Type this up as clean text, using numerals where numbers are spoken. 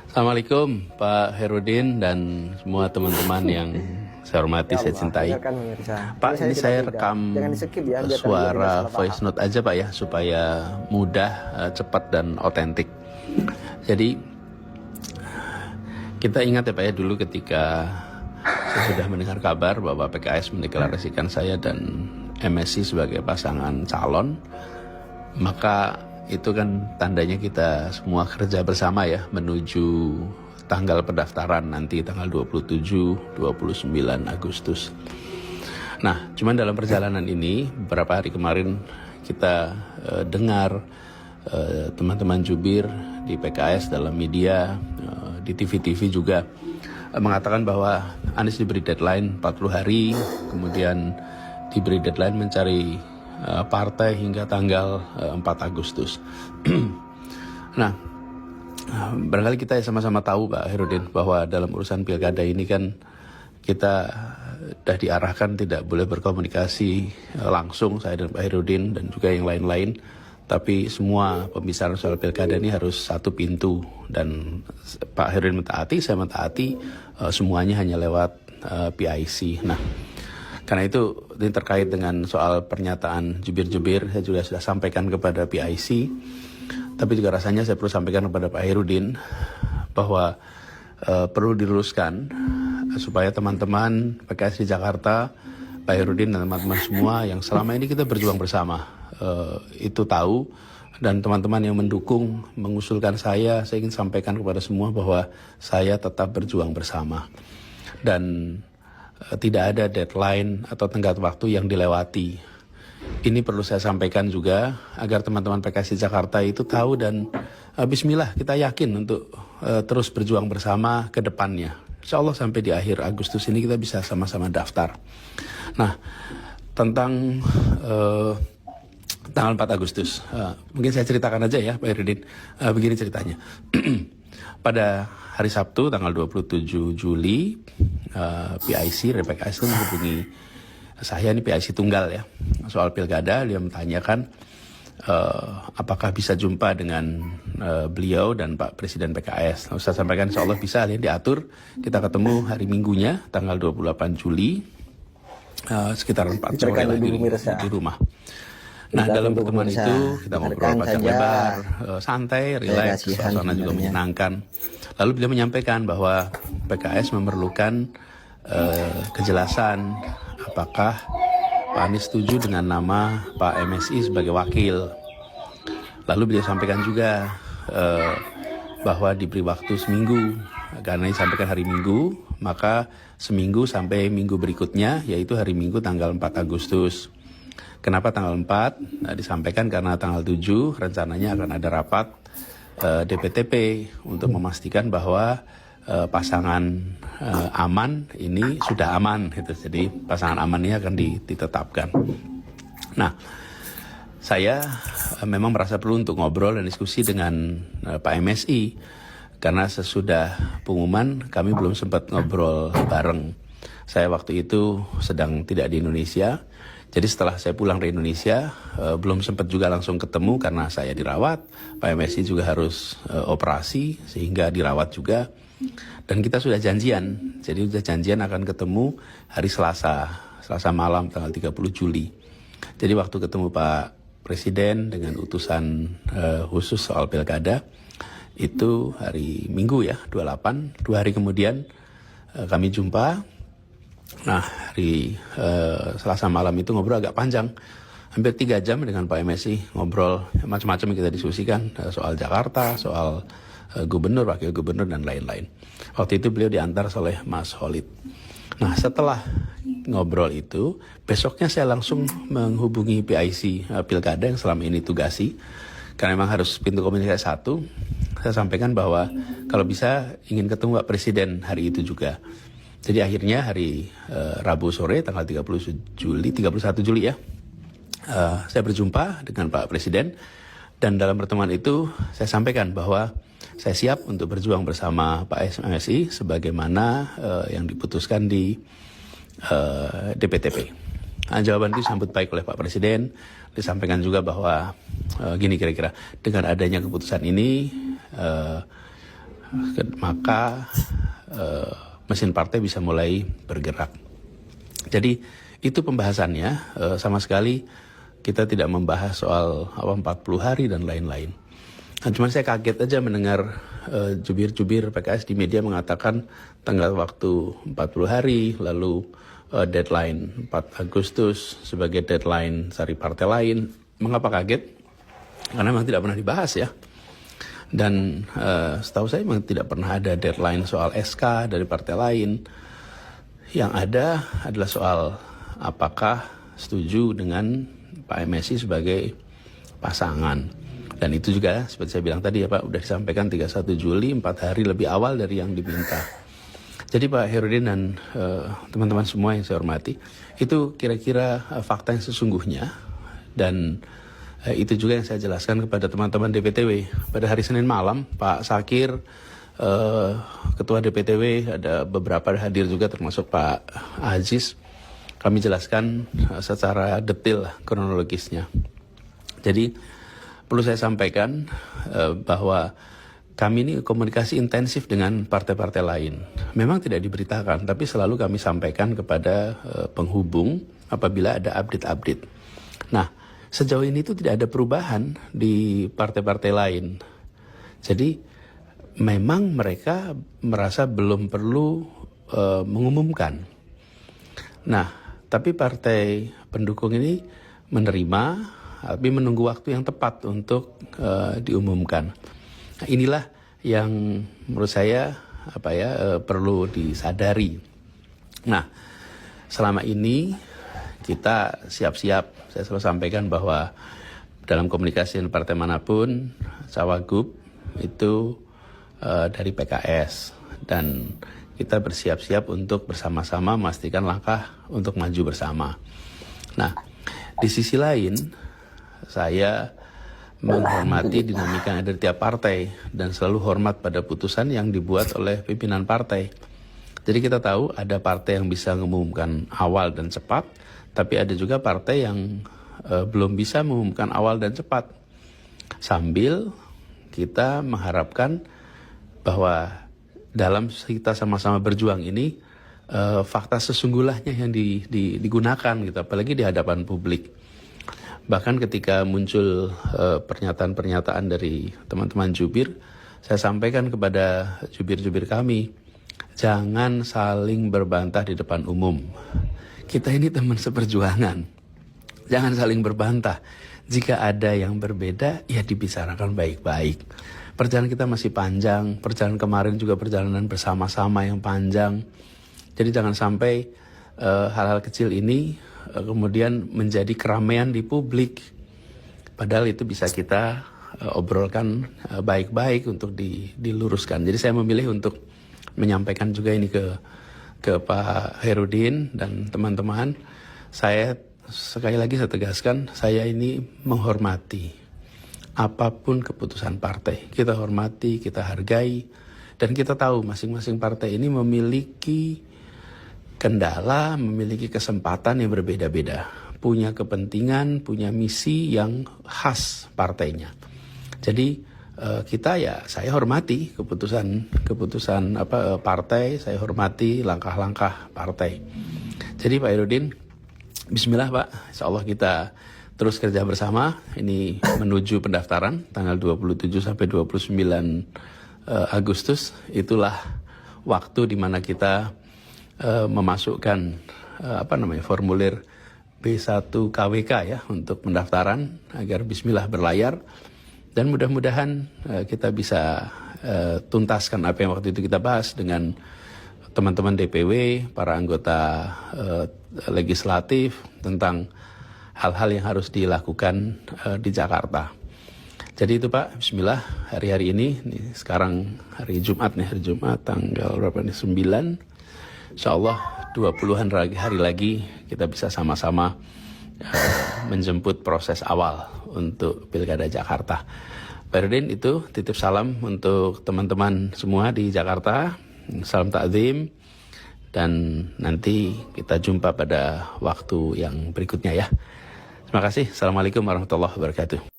Assalamualaikum Pak Herudin dan semua teman-teman yang saya hormati, saya cintai. Pak, ini saya rekam suara voice note aja Pak ya, supaya mudah, cepat dan otentik. Jadi kita ingat ya Pak ya, dulu ketika saya sudah mendengar kabar bahwa PKS mendeklarasikan saya dan MSI sebagai pasangan calon, maka itu kan tandanya kita semua kerja bersama ya menuju tanggal pendaftaran nanti tanggal 27-29 Agustus. Nah, cuman dalam perjalanan ini beberapa hari kemarin kita dengar teman-teman jubir di PKS dalam media, di TV-TV juga mengatakan bahwa Anies diberi deadline 40 hari, kemudian diberi deadline mencari partai hingga tanggal 4 Agustus. Nah, barangkali kita sama-sama tahu Pak Herudin bahwa dalam urusan pilkada ini kan kita sudah diarahkan tidak boleh berkomunikasi langsung, saya dan Pak Herudin dan juga yang lain-lain. Tapi semua pembicaraan soal pilkada ini harus satu pintu, dan Pak Herudin mentaati, saya mentaati, semuanya hanya lewat PIC. Nah, karena itu ini terkait dengan soal pernyataan jubir-jubir, saya juga sudah sampaikan kepada PIC, tapi juga rasanya saya perlu sampaikan kepada Pak Herudin bahwa perlu diluruskan supaya teman-teman PKS di Jakarta, Pak Herudin dan teman-teman semua yang selama ini kita berjuang bersama, itu tahu, dan teman-teman yang mendukung, mengusulkan saya ingin sampaikan kepada semua bahwa saya tetap berjuang bersama. Dan tidak ada deadline atau tenggat waktu yang dilewati. Ini perlu saya sampaikan juga agar teman-teman PKS Jakarta itu tahu, dan bismillah kita yakin untuk terus berjuang bersama ke depannya. Insya Allah sampai di akhir Agustus ini kita bisa sama-sama daftar. Nah, tentang tanggal 4 Agustus, mungkin saya ceritakan aja ya Pak Herudin. Begini ceritanya. Pada hari Sabtu tanggal 27 Juli, PIC dari PKS itu menghubungi saya, ini PIC tunggal ya, soal pilkada. Dia menanyakan apakah bisa jumpa dengan beliau dan Pak Presiden PKS. Saya sampaikan insya Allah bisa, ya, diatur. Kita ketemu hari Minggunya tanggal 28 Juli sekitar 4 sore di rumah. Nah, dalam pertemuan itu kita ngobrol panjang lebar, santai, rileks, suasana juga menyenangkan. Lalu beliau menyampaikan bahwa PKS memerlukan kejelasan apakah Pak Anies setuju dengan nama Pak MSI sebagai wakil. Lalu beliau sampaikan juga bahwa diberi waktu seminggu, karena disampaikan hari Minggu, maka seminggu sampai minggu berikutnya, yaitu hari Minggu tanggal 4 Agustus. Kenapa tanggal 4? Nah, disampaikan karena tanggal 7 rencananya akan ada rapat DPTP untuk memastikan bahwa pasangan aman ini sudah aman gitu. Jadi pasangan aman ini akan ditetapkan. Nah, saya memang merasa perlu untuk ngobrol dan diskusi dengan Pak MSI, karena sesudah pengumuman kami belum sempat ngobrol bareng. Saya waktu itu sedang tidak di Indonesia. Jadi setelah saya pulang dari Indonesia, belum sempat juga langsung ketemu karena saya dirawat. Pak MSI juga harus operasi sehingga dirawat juga. Dan kita sudah janjian, jadi sudah janjian akan ketemu hari Selasa malam tanggal 30 Juli. Jadi waktu ketemu Pak Presiden dengan utusan khusus soal pilkada, itu hari Minggu ya, 28, 2 hari kemudian kami jumpa. Nah, hari Selasa malam itu ngobrol agak panjang, hampir 3 jam dengan Pak MSI, ngobrol macam-macam yang kita diskusikan, soal Jakarta, soal gubernur, wakil gubernur, dan lain-lain. Waktu itu beliau diantar oleh Mas Holid. Nah, setelah ngobrol itu, besoknya saya langsung menghubungi PIC Pilkada yang selama ini tugasi, karena memang harus pintu komunikasi satu. Saya sampaikan bahwa kalau bisa ingin ketemu Pak Presiden hari itu juga. Jadi akhirnya hari Rabu sore tanggal 31 Juli ya, saya berjumpa dengan Pak Presiden, dan dalam pertemuan itu saya sampaikan bahwa saya siap untuk berjuang bersama Pak MSI sebagaimana yang diputuskan di DPTP. Nah, jawaban itu disambut baik oleh Pak Presiden. Disampaikan juga bahwa gini kira-kira, dengan adanya keputusan ini maka mesin partai bisa mulai bergerak. Jadi itu pembahasannya, sama sekali kita tidak membahas soal 40 hari dan lain-lain. Nah, cuman saya kaget aja mendengar jubir-jubir PKS di media mengatakan tenggat waktu 40 hari, lalu deadline 4 Agustus sebagai deadline dari partai lain. Mengapa kaget? Karena memang tidak pernah dibahas ya. Dan setahu saya memang tidak pernah ada deadline soal SK dari partai lain. Yang ada adalah soal apakah setuju dengan Pak MSI sebagai pasangan. Dan itu juga seperti saya bilang tadi ya Pak, udah disampaikan 31 Juli, 4 hari lebih awal dari yang diminta. Jadi Pak Herudin dan teman-teman semua yang saya hormati, itu kira-kira fakta yang sesungguhnya. Dan itu juga yang saya jelaskan kepada teman-teman DPTW. Pada hari Senin malam, Pak Sakir, Ketua DPTW, ada beberapa hadir juga termasuk Pak Aziz. Kami jelaskan secara detail kronologisnya. Jadi perlu saya sampaikan bahwa kami ini komunikasi intensif dengan partai-partai lain. Memang tidak diberitakan, tapi selalu kami sampaikan kepada penghubung apabila ada update-update. Nah, sejauh ini itu tidak ada perubahan di partai-partai lain. Jadi memang mereka merasa belum perlu mengumumkan. Nah, tapi partai pendukung ini menerima, tapi menunggu waktu yang tepat untuk diumumkan. Nah, inilah yang menurut saya perlu disadari. Nah, selama ini kita siap-siap. Saya selalu sampaikan bahwa dalam komunikasi dengan partai manapun, Cawagup itu dari PKS, dan kita bersiap-siap untuk bersama-sama memastikan langkah untuk maju bersama. Nah, di sisi lain, saya menghormati dinamika yang ada di tiap partai dan selalu hormat pada putusan yang dibuat oleh pimpinan partai. Jadi kita tahu ada partai yang bisa mengumumkan awal dan cepat, tapi ada juga partai yang belum bisa mengumumkan awal dan cepat. Sambil kita mengharapkan bahwa dalam kita sama-sama berjuang ini, fakta sesungguhnya yang digunakan gitu, apalagi di hadapan publik. Bahkan ketika muncul pernyataan-pernyataan dari teman-teman jubir, saya sampaikan kepada jubir-jubir kami, jangan saling berbantah di depan umum. Kita ini teman seperjuangan, jangan saling berbantah. Jika ada yang berbeda, ya dibicarakan baik-baik. Perjalanan kita masih panjang, perjalanan kemarin juga perjalanan bersama-sama yang panjang. Jadi jangan sampai hal-hal kecil ini kemudian menjadi keramaian di publik. Padahal itu bisa kita obrolkan baik-baik untuk diluruskan. Jadi saya memilih untuk menyampaikan juga ini ke Pak Herudin dan teman-teman. Saya sekali lagi saya tegaskan, saya ini menghormati apapun keputusan partai. Kita hormati, kita hargai, dan kita tahu masing-masing partai ini memiliki kendala, memiliki kesempatan yang berbeda-beda, punya kepentingan, punya misi yang khas partainya. Jadi saya hormati keputusan partai, saya hormati langkah-langkah partai. Jadi Pak Herudin, bismillah Pak, insya Allah kita terus kerja bersama. Ini menuju pendaftaran tanggal 27 sampai 29 Agustus. Itulah waktu di mana kita memasukkan formulir B1 KWK ya untuk pendaftaran agar bismillah berlayar, dan mudah-mudahan kita bisa tuntaskan apa yang waktu itu kita bahas dengan teman-teman DPW, para anggota legislatif tentang hal-hal yang harus dilakukan di Jakarta. Jadi itu Pak, bismillah, hari-hari ini sekarang hari Jumat tanggal berapa nih, 9. Insya Allah 20-an hari lagi kita bisa sama-sama menjemput proses awal untuk Pilkada Jakarta. Pak Herudin, itu titip salam untuk teman-teman semua di Jakarta. Salam takzim, dan nanti kita jumpa pada waktu yang berikutnya ya. Terima kasih. Assalamualaikum warahmatullahi wabarakatuh.